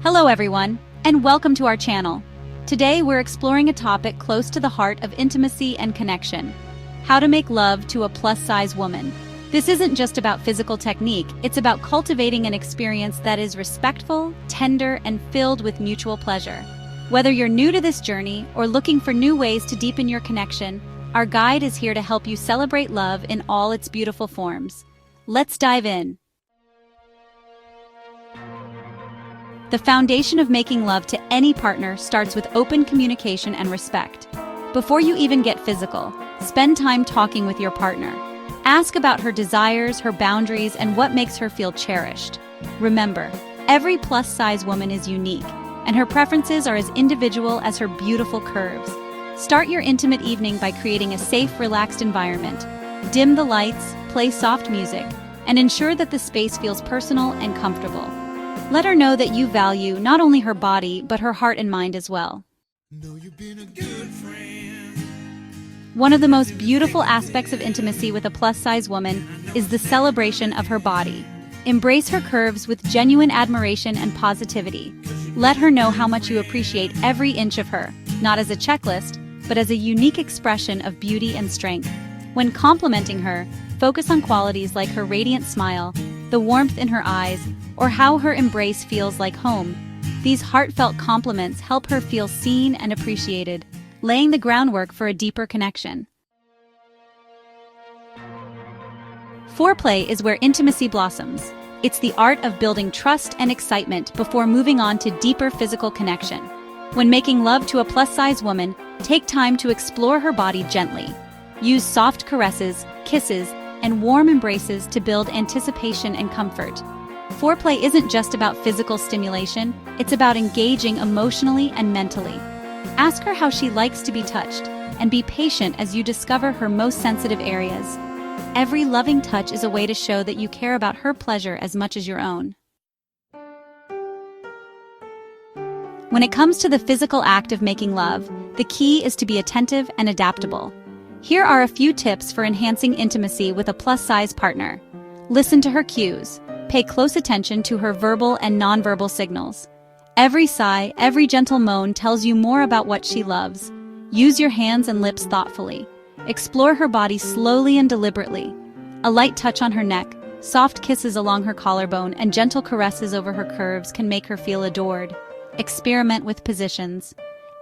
Hello everyone, and welcome to our channel. Today we're exploring a topic close to the heart of intimacy and connection: how to make love to a plus-size woman. This isn't just about physical technique, it's about cultivating an experience that is respectful, tender, and filled with mutual pleasure. Whether you're new to this journey or looking for new ways to deepen your connection, our guide is here to help you celebrate love in all its beautiful forms. Let's dive in. The foundation of making love to any partner starts with open communication and respect. Before you even get physical, spend time talking with your partner. Ask about her desires, her boundaries, and what makes her feel cherished. Remember, every plus-size woman is unique, and her preferences are as individual as her beautiful curves. Start your intimate evening by creating a safe, relaxed environment. Dim the lights, play soft music, and ensure that the space feels personal and comfortable. Let her know that you value not only her body, but her heart and mind as well. One of the most beautiful aspects of intimacy with a plus-size woman is the celebration of her body. Embrace her curves with genuine admiration and positivity. Let her know how much you appreciate every inch of her, not as a checklist, but as a unique expression of beauty and strength. When complimenting her, focus on qualities like her radiant smile, the warmth in her eyes, or how her embrace feels like home. These heartfelt compliments help her feel seen and appreciated, laying the groundwork for a deeper connection. Foreplay is where intimacy blossoms. It's the art of building trust and excitement before moving on to deeper physical connection. When making love to a plus-size woman, take time to explore her body gently. Use soft caresses, kisses, and warm embraces to build anticipation and comfort. Foreplay isn't just about physical stimulation, it's about engaging emotionally and mentally. Ask her how she likes to be touched, and be patient as you discover her most sensitive areas. Every loving touch is a way to show that you care about her pleasure as much as your own. When it comes to the physical act of making love, the key is to be attentive and adaptable. Here are a few tips for enhancing intimacy with a plus-size partner. Listen to her cues. Pay close attention to her verbal and nonverbal signals. Every sigh, every gentle moan tells you more about what she loves. Use your hands and lips thoughtfully. Explore her body slowly and deliberately. A light touch on her neck, soft kisses along her collarbone, and gentle caresses over her curves can make her feel adored. Experiment with positions.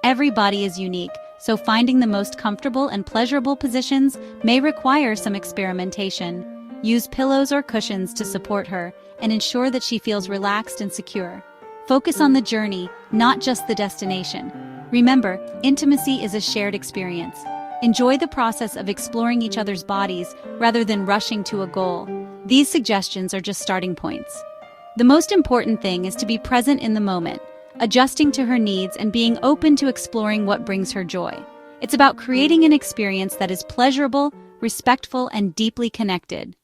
Every body is unique, so finding the most comfortable and pleasurable positions may require some experimentation. Use pillows or cushions to support her and ensure that she feels relaxed and secure. Focus on the journey, not just the destination. Remember, intimacy is a shared experience. Enjoy the process of exploring each other's bodies rather than rushing to a goal. These suggestions are just starting points. The most important thing is to be present in the moment, adjusting to her needs and being open to exploring what brings her joy. It's about creating an experience that is pleasurable, respectful, and deeply connected.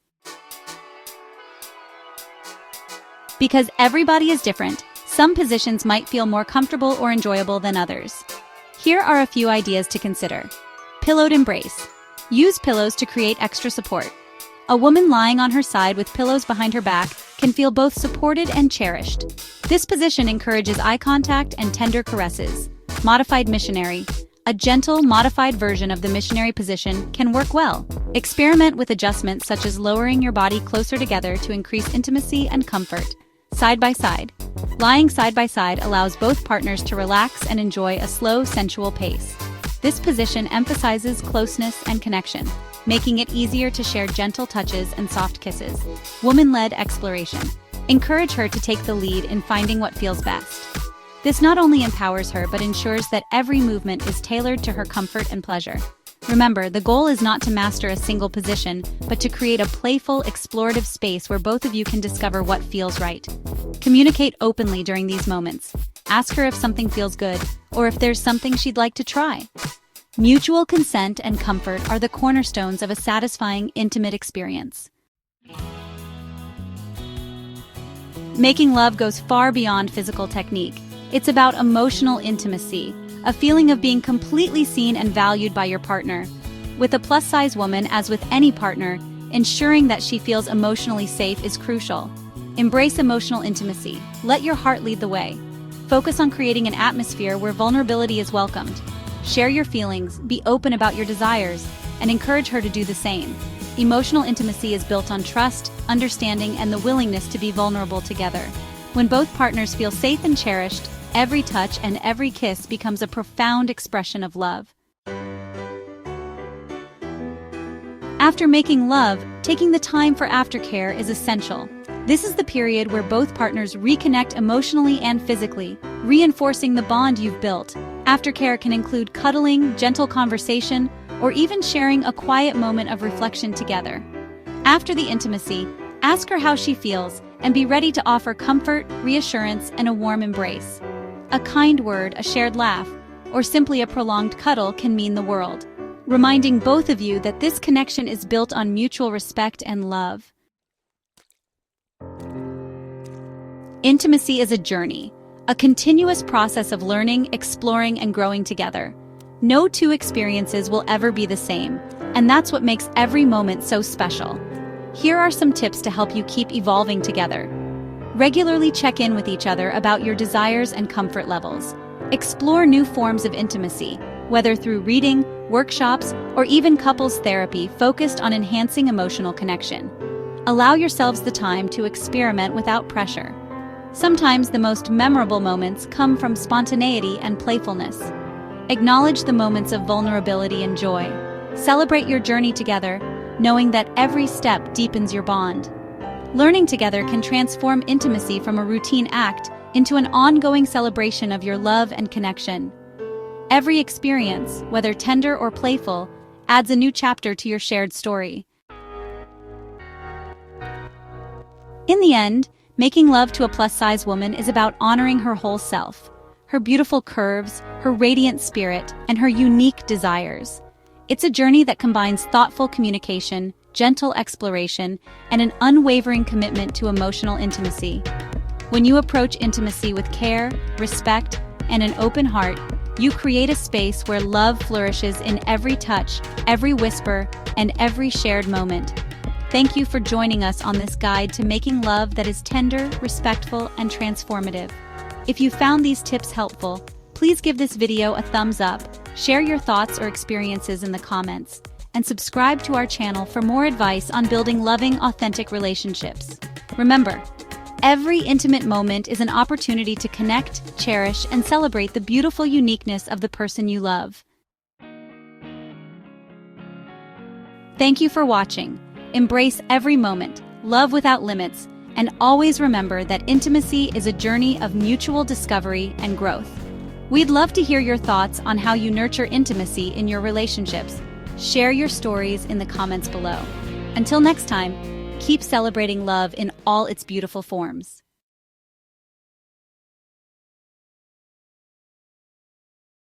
Because everybody is different, some positions might feel more comfortable or enjoyable than others. Here are a few ideas to consider. Pillowed embrace. Use pillows to create extra support. A woman lying on her side with pillows behind her back can feel both supported and cherished. This position encourages eye contact and tender caresses. Modified missionary. A gentle, modified version of the missionary position can work well. Experiment with adjustments such as lowering your body closer together to increase intimacy and comfort. Side by side. Lying side by side allows both partners to relax and enjoy a slow, sensual pace. This position emphasizes closeness and connection, making it easier to share gentle touches and soft kisses. Woman-led exploration. Encourage her to take the lead in finding what feels best. This not only empowers her but ensures that every movement is tailored to her comfort and pleasure. Remember, the goal is not to master a single position, but to create a playful, explorative space where both of you can discover what feels right. Communicate openly during these moments. Ask her if something feels good, or if there's something she'd like to try. Mutual consent and comfort are the cornerstones of a satisfying, intimate experience. Making love goes far beyond physical technique. It's about emotional intimacy, a feeling of being completely seen and valued by your partner. With a plus-size woman, as with any partner, ensuring that she feels emotionally safe is crucial. Embrace emotional intimacy. Let your heart lead the way. Focus on creating an atmosphere where vulnerability is welcomed. Share your feelings, be open about your desires, and encourage her to do the same. Emotional intimacy is built on trust, understanding, and the willingness to be vulnerable together. When both partners feel safe and cherished, every touch and every kiss becomes a profound expression of love. After making love, taking the time for aftercare is essential. This is the period where both partners reconnect emotionally and physically, reinforcing the bond you've built. Aftercare can include cuddling, gentle conversation, or even sharing a quiet moment of reflection together. After the intimacy, ask her how she feels and be ready to offer comfort, reassurance, and a warm embrace. A kind word, a shared laugh, or simply a prolonged cuddle can mean the world, reminding both of you that this connection is built on mutual respect and love. Intimacy is a journey, a continuous process of learning, exploring, and growing together. No two experiences will ever be the same, and that's what makes every moment so special. Here are some tips to help you keep evolving together. Regularly check in with each other about your desires and comfort levels. Explore new forms of intimacy, whether through reading, workshops, or even couples therapy focused on enhancing emotional connection. Allow yourselves the time to experiment without pressure. Sometimes the most memorable moments come from spontaneity and playfulness. Acknowledge the moments of vulnerability and joy. Celebrate your journey together, knowing that every step deepens your bond. Learning together can transform intimacy from a routine act into an ongoing celebration of your love and connection. Every experience, whether tender or playful, adds a new chapter to your shared story. In the end, making love to a plus-size woman is about honoring her whole self, her beautiful curves, her radiant spirit, and her unique desires. It's a journey that combines thoughtful communication, gentle exploration, and an unwavering commitment to emotional intimacy. When you approach intimacy with care, respect, and an open heart, you create a space where love flourishes in every touch, every whisper, and every shared moment. Thank you for joining us on this guide to making love that is tender, respectful, and transformative. If you found these tips helpful, please give this video a thumbs up, share your thoughts or experiences in the comments, and subscribe to our channel for more advice on building loving, authentic relationships. Remember, every intimate moment is an opportunity to connect, cherish, and celebrate the beautiful uniqueness of the person you love. Thank you for watching. Embrace every moment, love without limits, and always remember that intimacy is a journey of mutual discovery and growth. We'd love to hear your thoughts on how you nurture intimacy in your relationships. Share your stories in the comments below. Until next time, keep celebrating love in all its beautiful forms.